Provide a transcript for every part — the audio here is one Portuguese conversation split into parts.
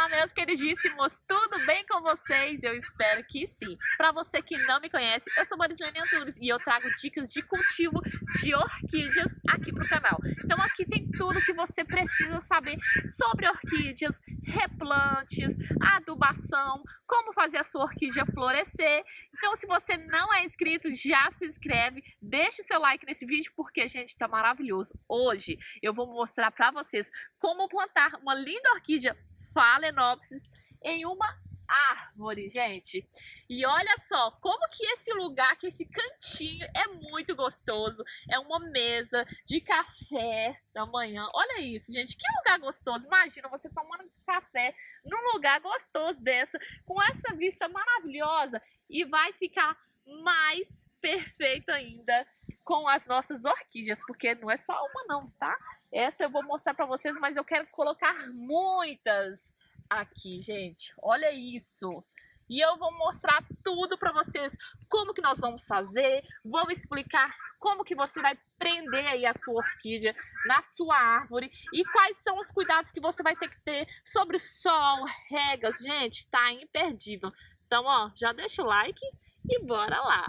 Olá, meus queridíssimos, tudo bem com vocês? Eu espero que sim. Para você que não me conhece, eu sou Marislene Antunes e eu trago dicas de cultivo de orquídeas aqui pro canal. Então aqui tem tudo que você precisa saber sobre orquídeas, replantes, adubação, como fazer a sua orquídea florescer. Então se você não é inscrito, já se inscreve, deixe seu like nesse vídeo porque, gente, tá maravilhoso. Hoje eu vou mostrar para vocês como plantar uma linda orquídea Phalaenopsis em uma árvore, gente. E olha só como que esse lugar, que esse cantinho é muito gostoso. É uma mesa de café da manhã. Olha isso, gente, que lugar gostoso. Imagina você tomando café num lugar gostoso dessa, com essa vista maravilhosa, e vai ficar mais perfeito ainda com as nossas orquídeas, porque não é só uma não, tá? Essa eu vou mostrar para vocês, mas eu quero colocar muitas aqui, gente. Olha isso. E eu vou mostrar tudo para vocês, como que nós vamos fazer, vou explicar como que você vai prender aí a sua orquídea na sua árvore e quais são os cuidados que você vai ter que ter sobre sol, regas, gente, tá imperdível. Então, ó, já deixa o like e bora lá.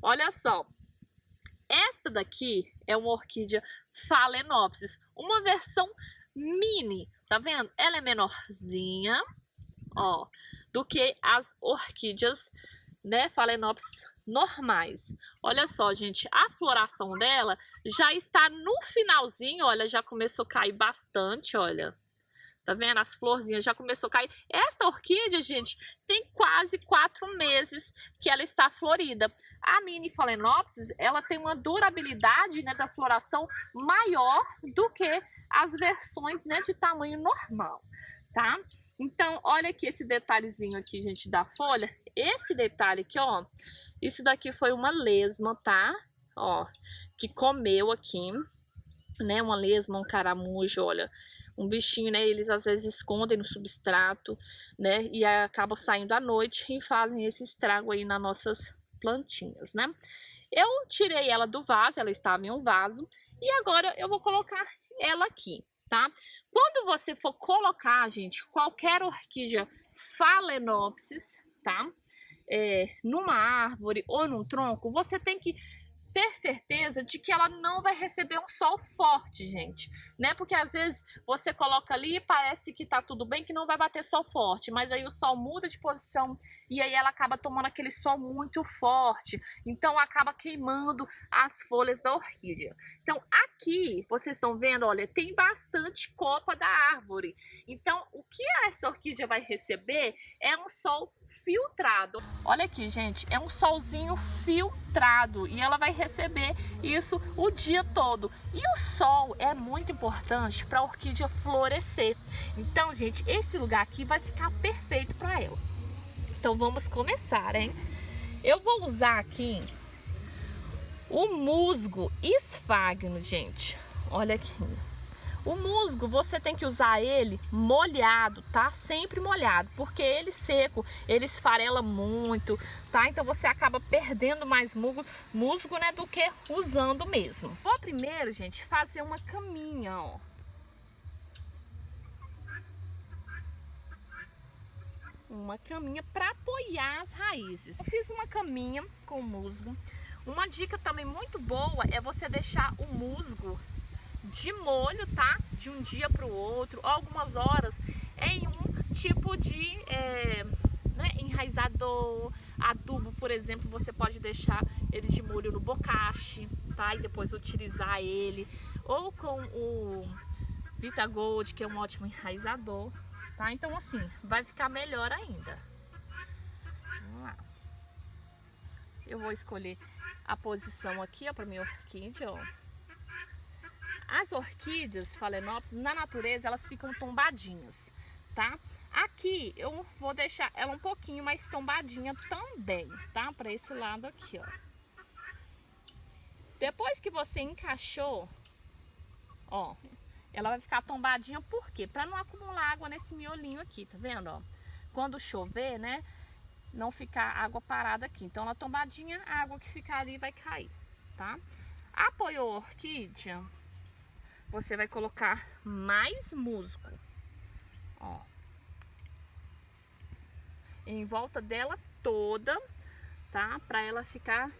Olha só. Esta daqui é uma orquídea Phalaenopsis, uma versão mini, tá vendo? Ela é menorzinha, ó, do que as orquídeas, né, Phalaenopsis normais. Olha só, gente, a floração dela já está no finalzinho, olha, já começou a cair bastante, olha. Tá vendo? As florzinhas já começou a cair. Esta orquídea, gente, tem quase 4 meses que ela está florida. A mini Phalaenopsis, ela tem uma durabilidade, né, da floração maior do que as versões, né, de tamanho normal, tá? Então, olha aqui esse detalhezinho aqui, gente, da folha. Esse detalhe aqui, ó, isso daqui foi uma lesma, tá? Ó, que comeu aqui, né, uma lesma, um caramujo, olha. Um bichinho, né, eles às vezes escondem no substrato, né, e acabam saindo à noite e fazem esse estrago aí nas nossas plantinhas, né. Eu tirei ela do vaso, ela estava em um vaso, e agora eu vou colocar ela aqui, tá. Quando você for colocar, gente, qualquer orquídea Phalaenopsis, tá, numa árvore ou num tronco, você tem que ter certeza de que ela não vai receber um sol forte, gente, né? Porque às vezes você coloca ali e parece que tá tudo bem, que não vai bater sol forte, mas aí o sol muda de posição e aí ela acaba tomando aquele sol muito forte, então acaba queimando as folhas da orquídea. Então aqui, vocês estão vendo, olha, tem bastante copa da árvore. Então o que essa orquídea vai receber é um sol filtrado. Olha aqui, gente, é um solzinho filtrado e ela vai receber isso o dia todo. E o sol é muito importante para a orquídea florescer. Então, gente, esse lugar aqui vai ficar perfeito para ela. Então, vamos começar, hein? Eu vou usar aqui o musgo esfagno, gente. Olha aqui. O musgo, você tem que usar ele molhado, tá? Sempre molhado, porque ele seco, ele esfarela muito, tá? Então você acaba perdendo mais musgo, né, do que usando mesmo. Vou primeiro, gente, fazer uma caminha, ó. Uma caminha para apoiar as raízes. Eu fiz uma caminha com musgo. Uma dica também muito boa é você deixar o musgo de molho, tá? De um dia para o outro, algumas horas, em um tipo de né, enraizador, adubo, por exemplo, você pode deixar ele de molho no bocache, tá? E depois utilizar ele, ou com o Vitagold, que é um ótimo enraizador, tá? Então assim, vai ficar melhor ainda. Vamos lá. Eu vou escolher a posição aqui, ó, para minha orquídea, ó. As orquídeas Phalaenopsis, na natureza, elas ficam tombadinhas, tá? Aqui eu vou deixar ela um pouquinho mais tombadinha também, tá? Para esse lado aqui, ó. Depois que você encaixou, ó, ela vai ficar tombadinha, por quê? Para não acumular água nesse miolinho aqui, tá vendo, ó? Quando chover, né, não ficar água parada aqui. Então, ela tombadinha, a água que ficar ali vai cair, tá? Apoiou a orquídea, você vai colocar mais musgo, ó. em volta dela toda, tá? Para ela ficar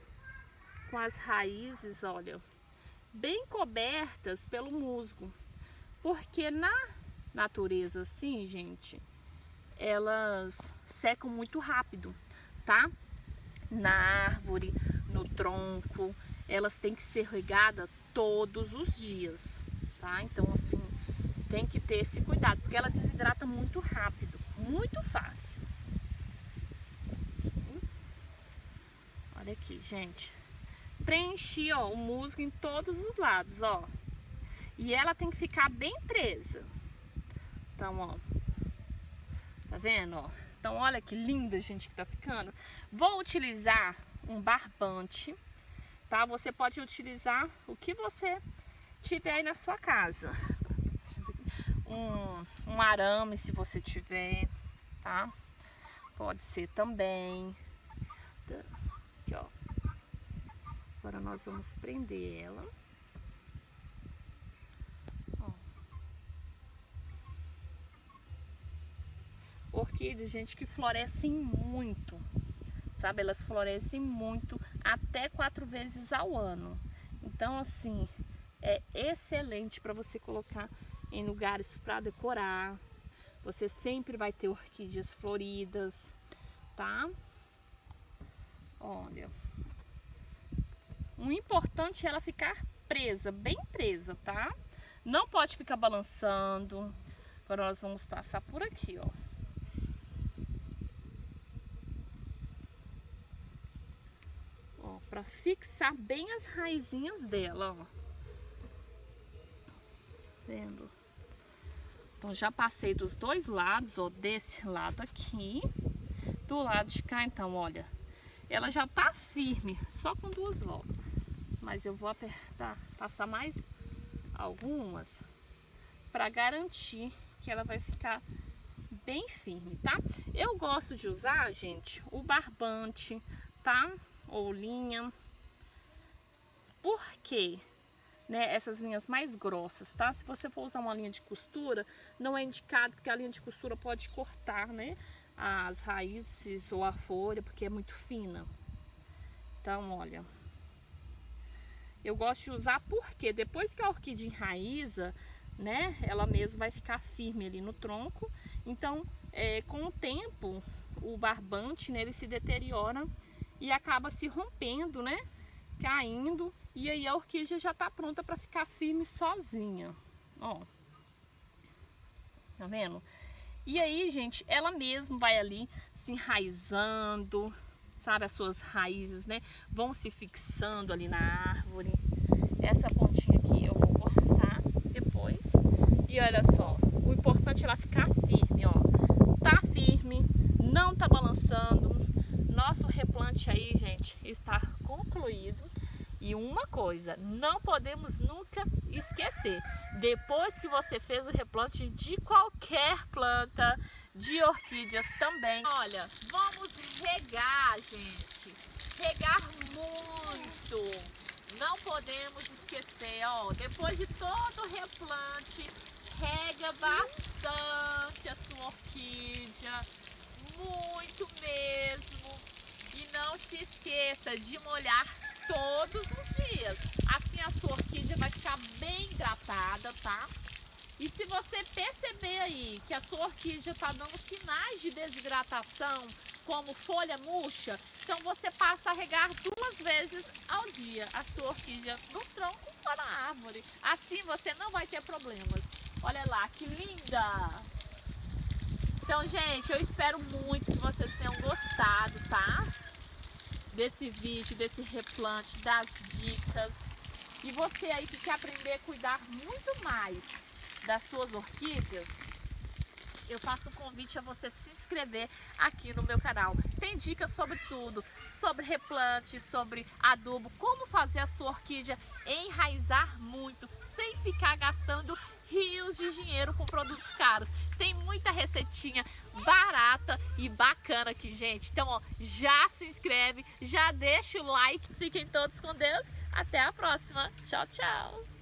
com as raízes, olha, bem cobertas pelo musgo. Porque na natureza, assim, gente, elas secam muito rápido, tá? Na árvore, no tronco, elas têm que ser regadas todos os dias, tá? Então, assim, tem que ter esse cuidado, porque ela desidrata muito rápido, muito fácil. Olha aqui, gente. Preenchi, ó, o musgo em todos os lados, ó. E ela tem que ficar bem presa. Então, ó. Tá vendo, ó? Então, olha que linda, gente, que tá ficando. Vou utilizar um barbante, tá? Você pode utilizar o que você tiver aí na sua casa. Um arame, se você tiver, tá? Pode ser também. Aqui, ó. Agora nós vamos prender ela. Ó. Orquídeas, gente, que florescem muito, sabe? Elas florescem muito, até 4 vezes ao ano. Então, assim, é excelente para você colocar em lugares para decorar. Você sempre vai ter orquídeas floridas, tá? Olha. O importante é ela ficar presa, bem presa, tá? Não pode ficar balançando. Agora nós vamos passar por aqui, ó. Ó, pra fixar bem as raizinhas dela, ó. Vendo? Então já passei dos dois lados, ó, desse lado aqui, do lado de cá. Então, olha, ela já tá firme, só com 2 voltas. Mas eu vou apertar, passar mais algumas para garantir que ela vai ficar bem firme, tá? Eu gosto de usar, gente, o barbante, tá? Ou linha. Por quê? Né, essas linhas mais grossas, tá? Se você for usar uma linha de costura, não é indicado, porque a linha de costura pode cortar, né, as raízes ou a folha, porque é muito fina. Então, olha, eu gosto de usar porque depois que a orquídea enraiza, né, ela mesma vai ficar firme ali no tronco. Então, com o tempo, o barbante, né, ele se deteriora e acaba se rompendo, né, caindo. E aí a orquídea já tá pronta para ficar firme sozinha, ó. Tá vendo? E aí, gente, ela mesma vai ali se enraizando, sabe? As suas raízes, né, vão se fixando ali na árvore. Essa pontinha aqui eu vou cortar depois. E olha só, o importante é ela ficar firme, ó. Tá firme, não tá balançando. Nosso replante aí, gente, está concluído. E uma coisa, não podemos nunca esquecer, depois que você fez o replante de qualquer planta, de orquídeas também, olha, vamos regar, gente, regar muito, não podemos esquecer, ó, depois de todo o replante, rega bastante a sua orquídea, muito mesmo, e não se esqueça de molhar todos os dias, assim a sua orquídea vai ficar bem hidratada, tá? E se você perceber aí que a sua orquídea tá dando sinais de desidratação, como folha murcha, então você passa a regar 2 vezes ao dia a sua orquídea no tronco ou na árvore. Assim você não vai ter problemas. Olha lá, que linda! Então, gente, eu espero muito que vocês tenham gostado, tá? Desse vídeo, desse replante, das dicas. E você aí que quer aprender a cuidar muito mais das suas orquídeas, eu faço um convite a você se inscrever aqui no meu canal. Tem dicas sobre tudo, sobre replante, sobre adubo, como fazer a sua orquídea enraizar muito, sem ficar gastando rios de dinheiro com produtos caros. Tem muita receitinha barata e bacana aqui, gente. Então, ó, já se inscreve, já deixa o like. Fiquem todos com Deus. Até a próxima. Tchau, tchau.